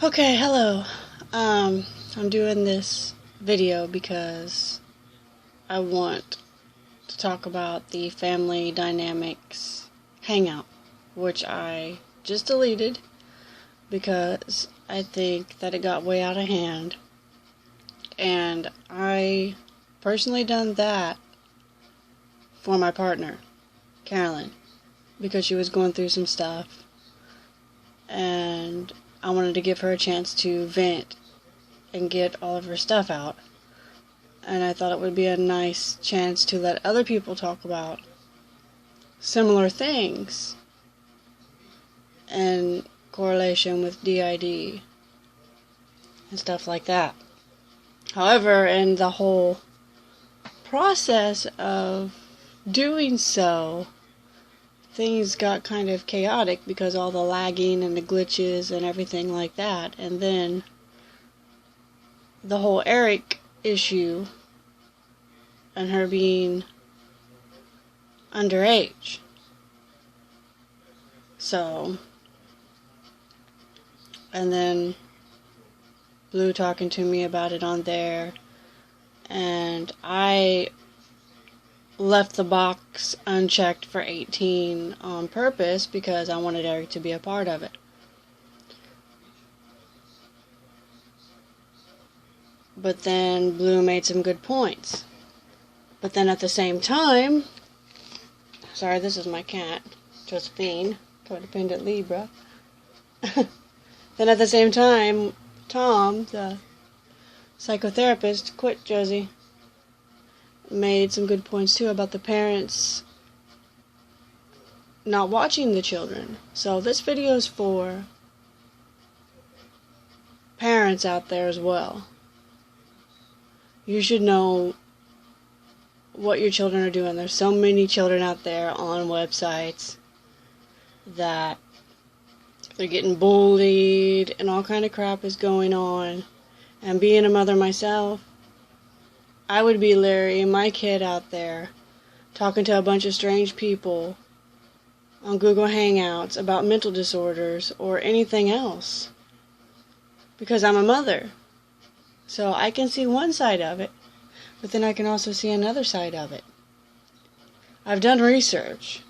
Okay, hello. I'm doing this video because I want to talk about the Family Dynamics Hangout, which I just deleted because I think that it got way out of hand. And I personally done that for my partner, Carolyn, because she was going through some stuff and I wanted to give her a chance to vent and get all of her stuff out. And I thought it would be a nice chance to let other people talk about similar things in correlation with DID and stuff like that. However, in the whole process of doing so, things got kind of chaotic because all the lagging and the glitches and everything like that. And then the whole Eric issue and her being underage. So, and then Blue talking to me about it on there, and I left the box unchecked for 18 on purpose because I wanted Eric to be a part of it. But then Blue made some good points. But then at the same time, sorry, this is my cat, Josephine, codependent Libra. Then at the same time, Tom, the psychotherapist, quit Josie, made some good points too about the parents not watching the children. So this video is for parents out there as well. You should know what your children are doing. There's so many children out there on websites that they're getting bullied and all kind of crap is going on. And being a mother myself, I would be leery of my kid out there talking to a bunch of strange people on Google Hangouts about mental disorders or anything else. Because I'm a mother. So I can see one side of it, but then I can also see another side of it. I've done research,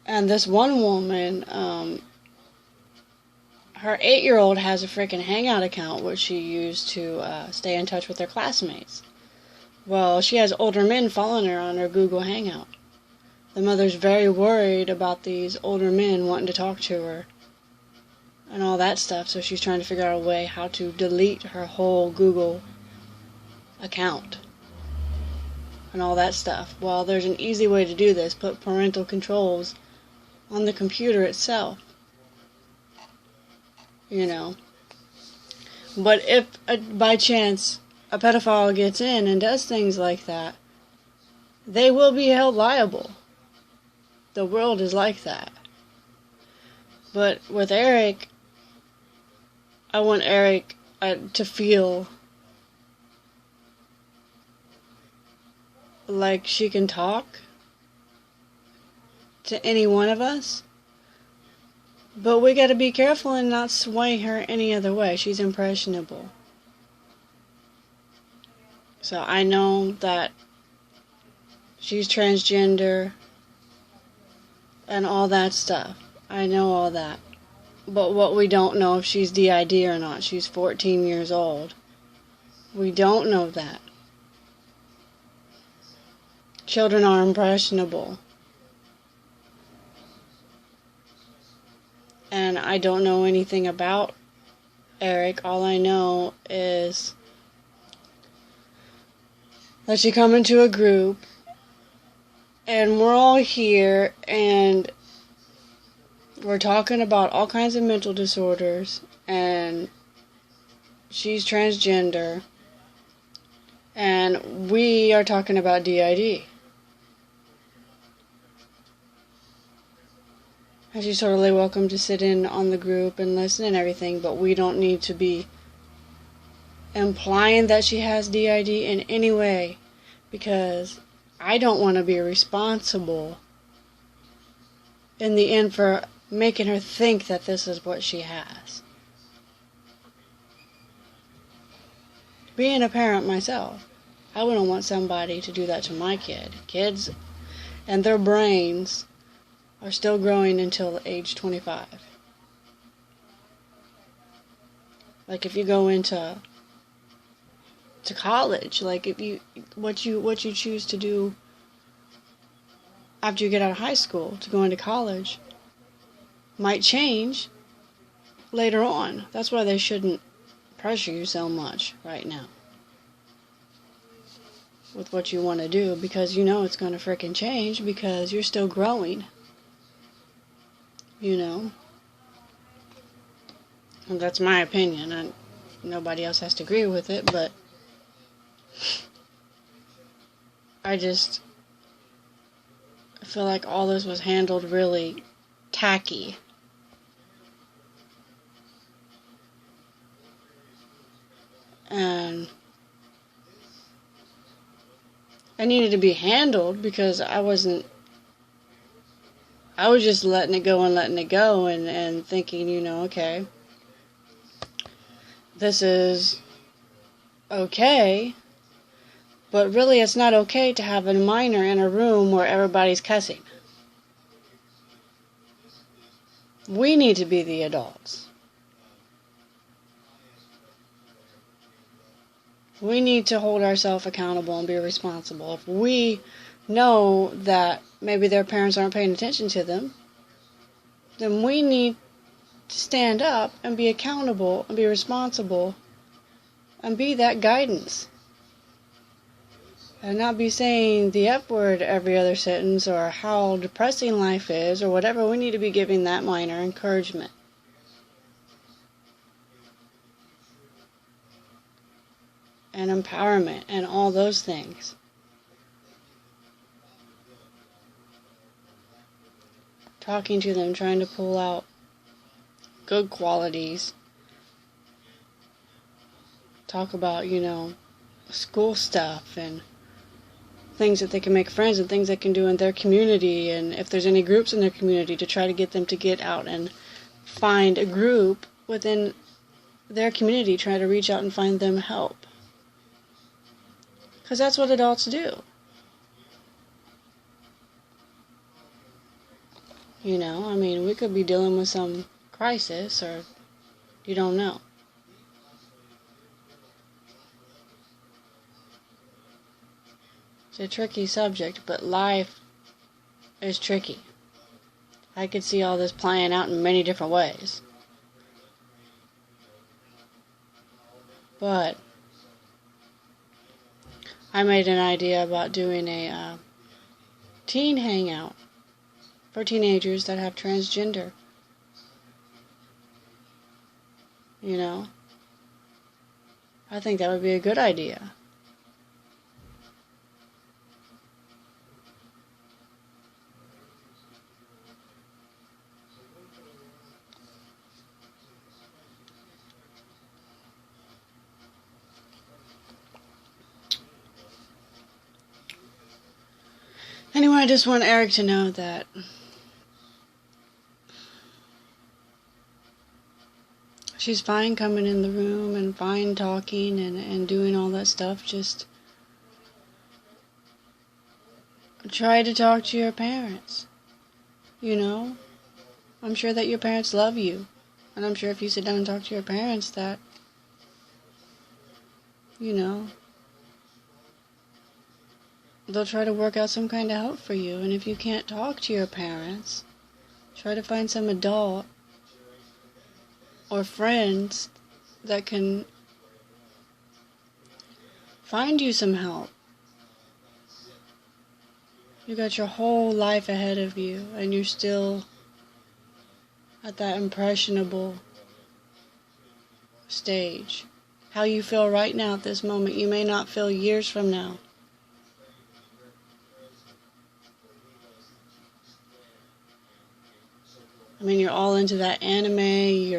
and this one woman, her 8-year-old has a freaking Hangout account which she used to stay in touch with her classmates. Well, she has older men following her on her Google Hangout. The mother's very worried about these older men wanting to talk to her and all that stuff, so she's trying to figure out a way how to delete her whole Google account and all that stuff. Well, there's an easy way to do this. Put parental controls on the computer itself. You know. But if by chance a pedophile gets in and does things like that, they will be held liable. The world is like that. But with Eric, I want Eric to feel like she can talk to any one of us. But we gotta be careful and not sway her any other way. She's impressionable. So I know that she's transgender and all that stuff. I know all that. But what we don't know if she's DID or not. She's 14 years old. We don't know that. Children are impressionable. And I don't know anything about Eric. All I know is that she come into a group and we're all here and we're talking about all kinds of mental disorders, and she's transgender, and we are talking about DID. And she's totally welcome to sit in on the group and listen and everything, but we don't need to be implying that she has DID in any way, because I don't want to be responsible in the end for making her think that this is what she has. Being a parent myself, I wouldn't want somebody to do that to my kid. Kids and their brains are still growing until age 25. Like if you go into college, like if you what you choose to do after you get out of high school to go into college might change later on. That's why they shouldn't pressure you so much right now with what you want to do, because you know it's going to frickin' change because you're still growing. You know? And that's my opinion, and nobody else has to agree with it, but I feel like all this was handled really tacky. And I needed to be handled because I was just letting it go and thinking, you know, okay, this is okay, but really it's not okay to have a minor in a room where everybody's cussing. We need to be the adults. We need to hold ourselves accountable and be responsible. If we know that maybe their parents aren't paying attention to them, then we need to stand up and be accountable and be responsible and be that guidance. And not be saying the F word every other sentence or how depressing life is or whatever. We need to be giving that minor encouragement. And empowerment and all those things. Talking to them, trying to pull out good qualities. Talk about, you know, school stuff and things that they can make friends and things they can do in their community, and if there's any groups in their community, to try to get them to get out and find a group within their community, try to reach out and find them help. Because that's what adults do. You know, I mean, we could be dealing with some crisis, or you don't know. It's a tricky subject, but life is tricky. I could see all this playing out in many different ways. But I made an idea about doing a teen hangout for teenagers that have transgender. You know? I think that would be a good idea. Anyway, I just want Eric to know that she's fine coming in the room and fine talking and doing all that stuff. Just try to talk to your parents. You know? I'm sure that your parents love you. And I'm sure if you sit down and talk to your parents that, you know, they'll try to work out some kind of help for you. And if you can't talk to your parents, try to find some adult or friends that can find you some help. You got your whole life ahead of you, and you're still at that impressionable stage. How you feel right now at this moment, you may not feel years from now. I mean, you're all into that anime,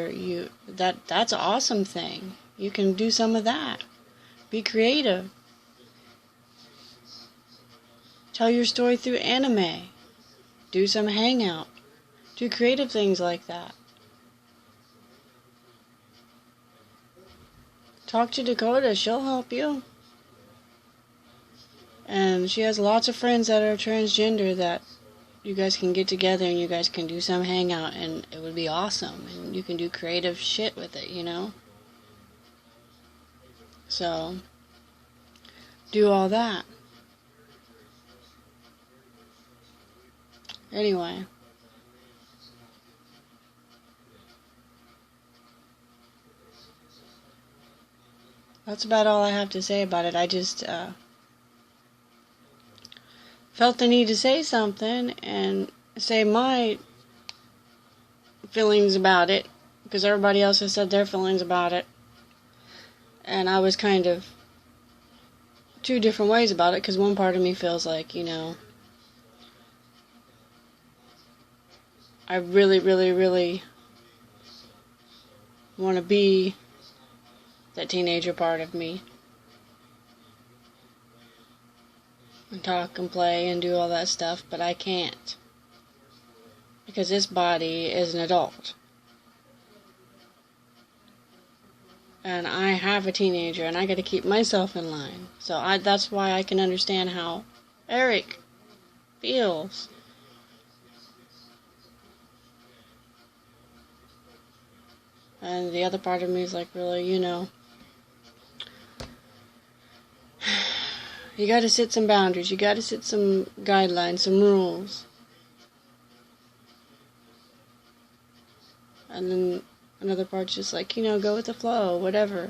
that's an awesome thing. You can do some of that. Be creative. Tell your story through anime. Do some hangout. Do creative things like that. talk to Dakota. She'll help you. And she has lots of friends that are transgender that you guys can get together and you guys can do some hangout, and it would be awesome. And you can do creative shit with it, you know? So, do all that. Anyway. That's about all I have to say about it. I just felt the need to say something and say my feelings about it, because everybody else has said their feelings about it. And I was kind of two different ways about it, because one part of me feels like, you know, I really, really, really want to be that teenager part of me. And talk and play and do all that stuff, but I can't. Because this body is an adult. And I have a teenager, and I gotta keep myself in line. So that's why I can understand how Eric feels. And the other part of me is like, really, you know, you gotta set some boundaries, you gotta set some guidelines, some rules. And then another part's just like, you know, go with the flow, whatever.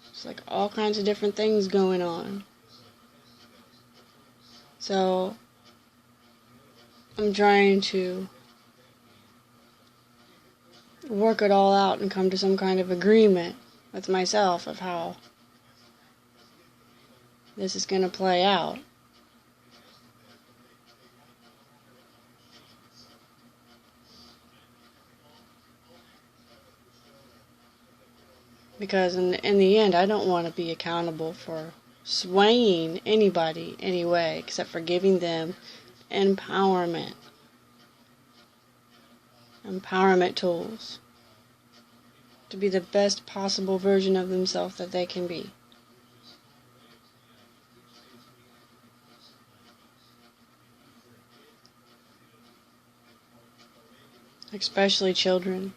It's like all kinds of different things going on. So, I'm trying to work it all out and come to some kind of agreement with myself of how this is going to play out. Because in the end, I don't want to be accountable for swaying anybody anyway, except for giving them empowerment. Empowerment tools. To be the best possible version of themselves that they can be. Especially children,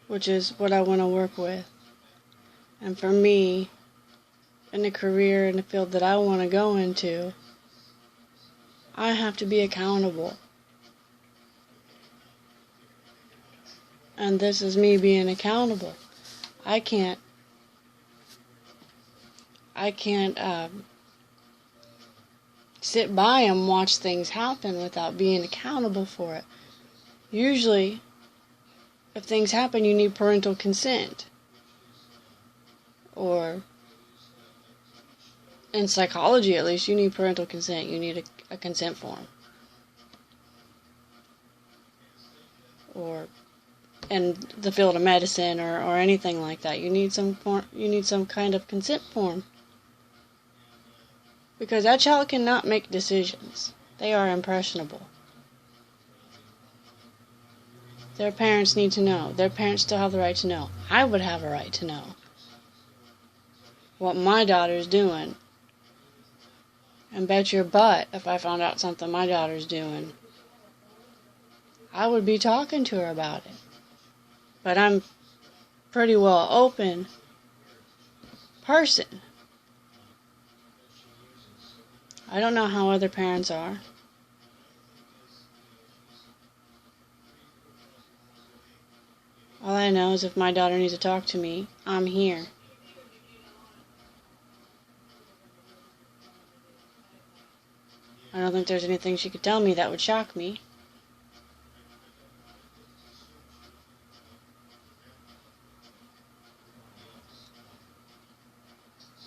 which is what I want to work with. And for me, in the career and the field that I want to go into, I have to be accountable. And this is me being accountable. I can't sit by and watch things happen without being accountable for it. Usually, if things happen, you need parental consent. Or, in psychology at least, you need parental consent. You need a consent form. Or, in the field of medicine or anything like that, you need some kind of consent form. Because that child cannot make decisions. They are impressionable. Their parents need to know. Their parents still have the right to know. I would have a right to know what my daughter's doing. And bet your butt, if I found out something my daughter's doing, I would be talking to her about it. But I'm pretty well open person. I don't know how other parents are. All I know is if my daughter needs to talk to me, I'm here. I don't think there's anything she could tell me that would shock me.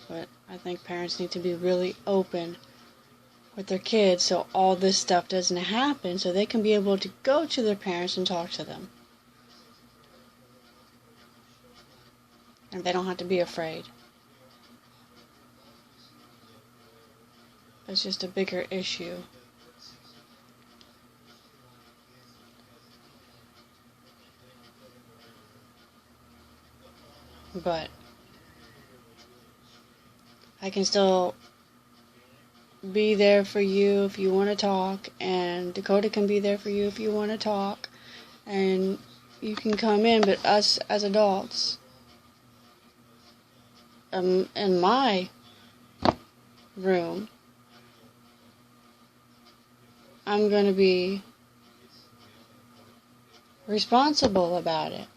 But I think parents need to be really open with their kids so all this stuff doesn't happen, so they can be able to go to their parents and talk to them. And they don't have to be afraid. It's just a bigger issue. but I can still be there for you if you want to talk, and Dakota can be there for you if you want to talk, and you can come in, but us as adults, in my room, I'm going to be responsible about it.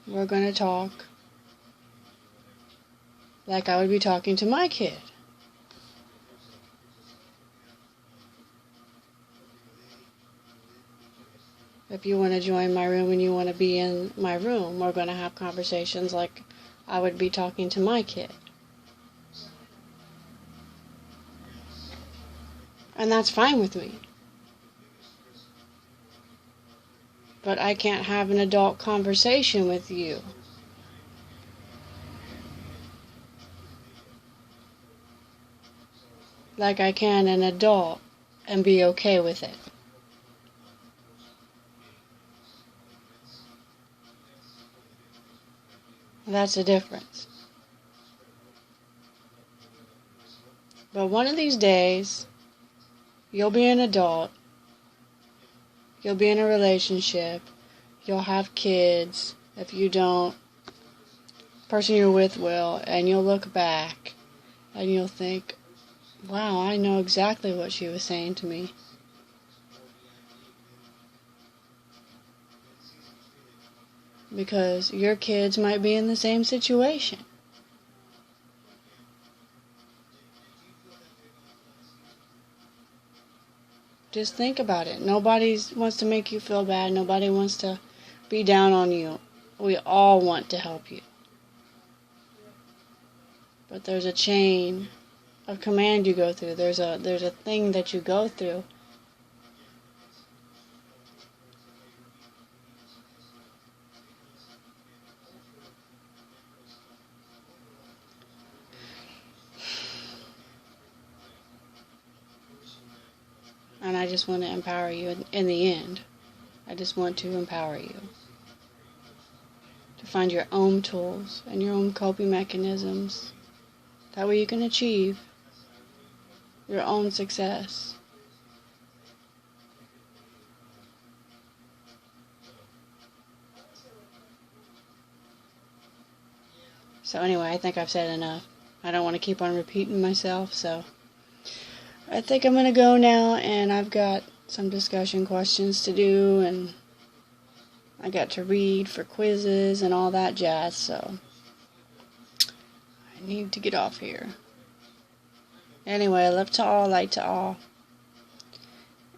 We're going to talk like I would be talking to my kid. If you want to join my room and you want to be in my room, we're going to have conversations like I would be talking to my kid. And that's fine with me. But I can't have an adult conversation with you. Like I can an adult and be okay with it. That's the difference. But one of these days, you'll be an adult, you'll be in a relationship, you'll have kids. If you don't, the person you're with will, and you'll look back and you'll think, wow, I know exactly what she was saying to me. Because your kids might be in the same situation. Just think about it. Nobody wants to make you feel bad. Nobody wants to be down on you. We all want to help you. But there's a chain of command you go through. There's a thing that you go through. And I just want to empower you in the end. I just want to empower you to find your own tools and your own coping mechanisms. That way you can achieve your own success. So anyway, I think I've said enough. I don't want to keep on repeating myself, so I think I'm going to go now, and I've got some discussion questions to do, and I got to read for quizzes and all that jazz, so I need to get off here. Anyway, love to all, light to all,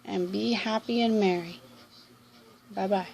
and be happy and merry. Bye-bye.